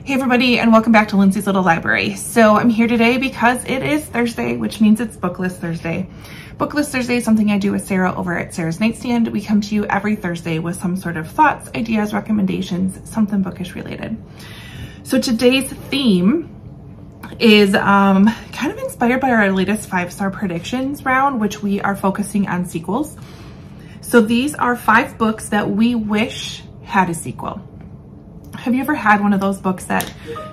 Hey everybody, and welcome back to Lindsey's Little Library. So I'm here today because it is Thursday, which means it's BookList Thursday. BookList Thursday is something I do with Sarah over at Sarah's Nightstand. We come to you every Thursday with some sort of thoughts, ideas, recommendations, something bookish related. So today's theme is kind of inspired by our latest 5-star predictions round, which we are focusing on sequels. So these are 5 books that we wish had a sequel. Have you ever had one of those books that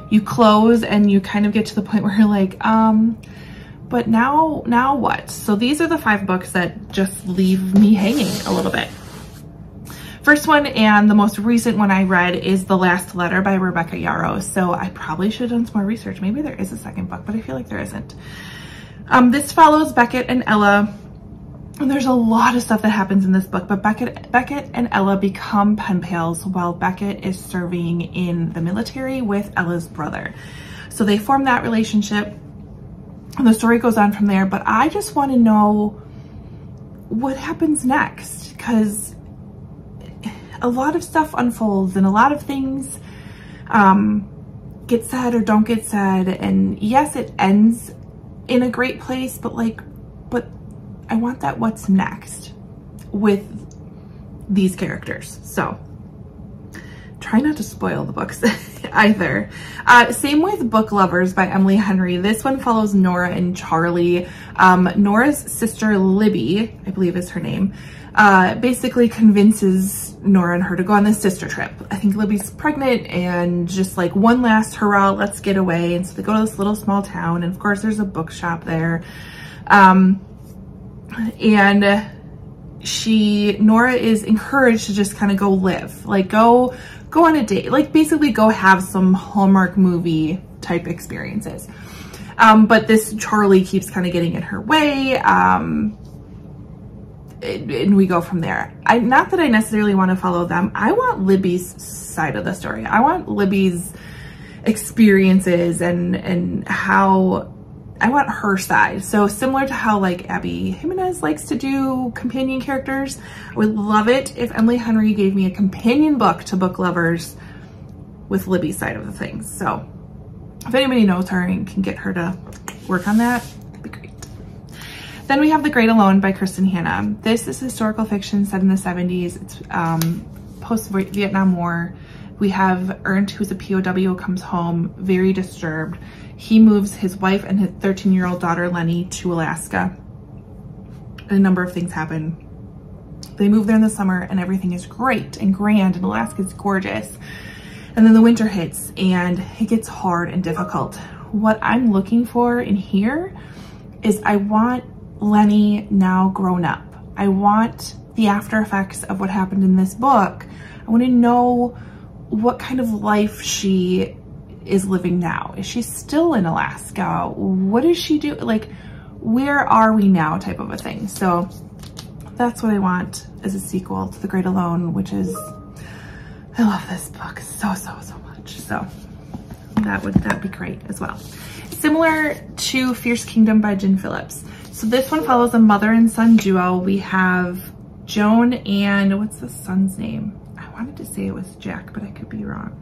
you close and you kind of get to the point where you're like, but now what? So these are the 5 books that just leave me hanging a little bit. First one, and the most recent one I read, is The Last Letter by Rebecca Yarros. So I probably should have done some more research. Maybe there is a second book, but I feel like there isn't. This follows Beckett and Ella. And there's a lot of stuff that happens in this book, but Beckett and Ella become pen pals while Beckett is serving in the military with Ella's brother. So they form that relationship and the story goes on from there, but I just want to know what happens next, because a lot of stuff unfolds and a lot of things get said or don't get said, and yes, it ends in a great place, but I want that what's next with these characters. So try not to spoil the books either. Same with Book Lovers by Emily Henry. This one follows Nora and Charlie. Nora's sister Libby, I believe is her name, basically convinces Nora and her to go on this sister trip. I think Libby's pregnant and just like one last hurrah, let's get away. And so they go to this little small town, and of course there's a bookshop there. And Nora is encouraged to just kind of go live, like go on a date, like basically go have some Hallmark movie type experiences. But this Charlie keeps kind of getting in her way. And we go from there. Not that I necessarily want to follow them. I want Libby's side of the story. I want Libby's experiences and how I want her side. So similar to how like Abby Jimenez likes to do companion characters, I would love it if Emily Henry gave me a companion book to Book Lovers with Libby's side of the things. So if anybody knows her and can get her to work on that, that'd be great. Then we have The Great Alone by Kristen Hanna. This is historical fiction set in the 70s. It's post-Vietnam War. We have Ernst, who's a POW, comes home very disturbed. He moves his wife and his 13-year-old daughter, Lenny, to Alaska. And a number of things happen. They move there in the summer and everything is great and grand and Alaska's gorgeous. And then the winter hits and it gets hard and difficult. What I'm looking for in here is I want Lenny now grown up. I want the after effects of what happened in this book. I want to know what kind of life she is living now. Is she still in Alaska? What does she do? Like, where are we now type of a thing. So that's what I want as a sequel to The Great Alone, which is, I love this book so much. So that'd be great as well. Similar to Fierce Kingdom by Jen Phillips. So this one follows a mother and son duo. We have Joan and, what's the son's name? I wanted to say it was Jack, but I could be wrong.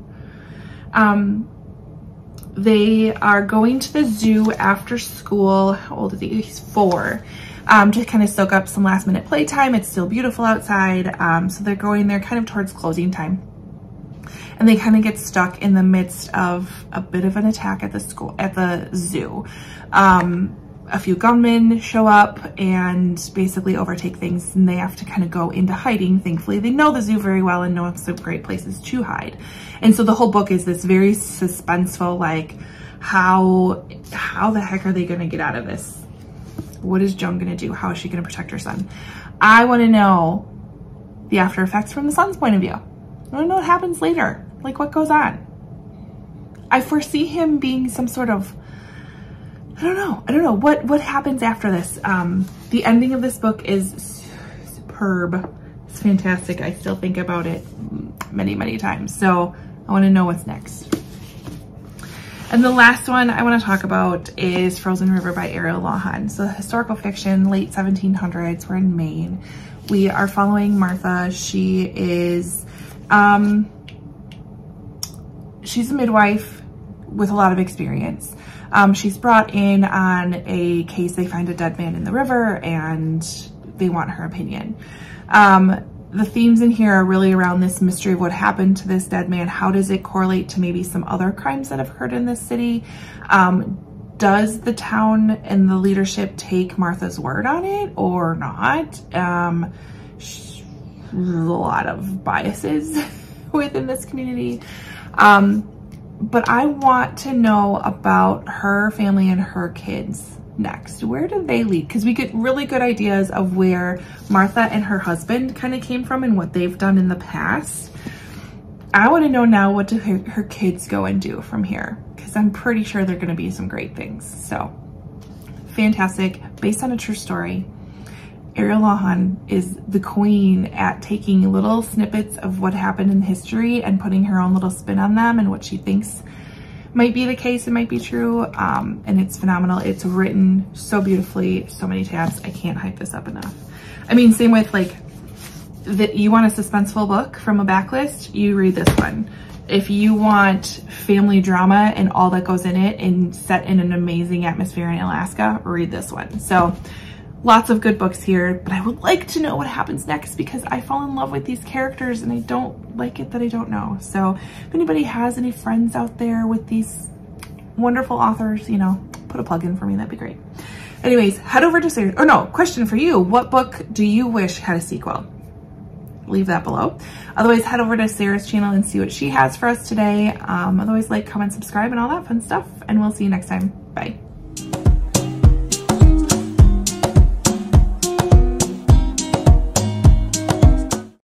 They are going to the zoo after school. How old is he? He's 4. To kind of soak up some last minute playtime. It's still beautiful outside. So they're going there kind of towards closing time. And they kind of get stuck in the midst of a bit of an attack at the zoo. A few gunmen show up and basically overtake things, and they have to kind of go into hiding. Thankfully, they know the zoo very well and know some great places to hide. And so the whole book is this very suspenseful, like, how the heck are they going to get out of this? What is Joan going to do? How is she going to protect her son? I want to know the after effects from the son's point of view. I want to know what happens later. Like, what goes on? I foresee him being some sort of, I don't know what happens after this. The ending of this book is superb. It's fantastic. I still think about it many times. So I want to know what's next. And the last one I want to talk about is Frozen River by Ariel Lawhon. So historical fiction, late 1700s. We're in Maine. We are following Martha. She is she's a midwife. with a lot of experience. She's brought in on a case. They find a dead man in the river and they want her opinion. The themes in here are really around this mystery of what happened to this dead man. How does it correlate to maybe some other crimes that have occurred in this city? Does the town and the leadership take Martha's word on it or not? There's a lot of biases within this community. But I want to know about her family and her kids next. Where do they lead? Because we get really good ideas of where Martha and her husband kind of came from and what they've done in the past. I want to know now, what do her kids go and do from here? Because I'm pretty sure they're going to be some great things. So fantastic. Based on a true story. Ariel Lawhon is the queen at taking little snippets of what happened in history and putting her own little spin on them and what she thinks might be the case, it might be true, and it's phenomenal. It's written so beautifully, so many tabs. I can't hype this up enough. I mean, same with like, you want a suspenseful book from a backlist, you read this one. If you want family drama and all that goes in it and set in an amazing atmosphere in Alaska, read this one. So lots of good books here, but I would like to know what happens next because I fall in love with these characters and I don't like it that I don't know. So if anybody has any friends out there with these wonderful authors, you know, put a plug in for me, that'd be great. Anyways, head over to Sarah, or no, question for you. What book do you wish had a sequel? Leave that below. Otherwise, head over to Sarah's channel and see what she has for us today. Otherwise, like, comment, subscribe, and all that fun stuff. And we'll see you next time. Bye.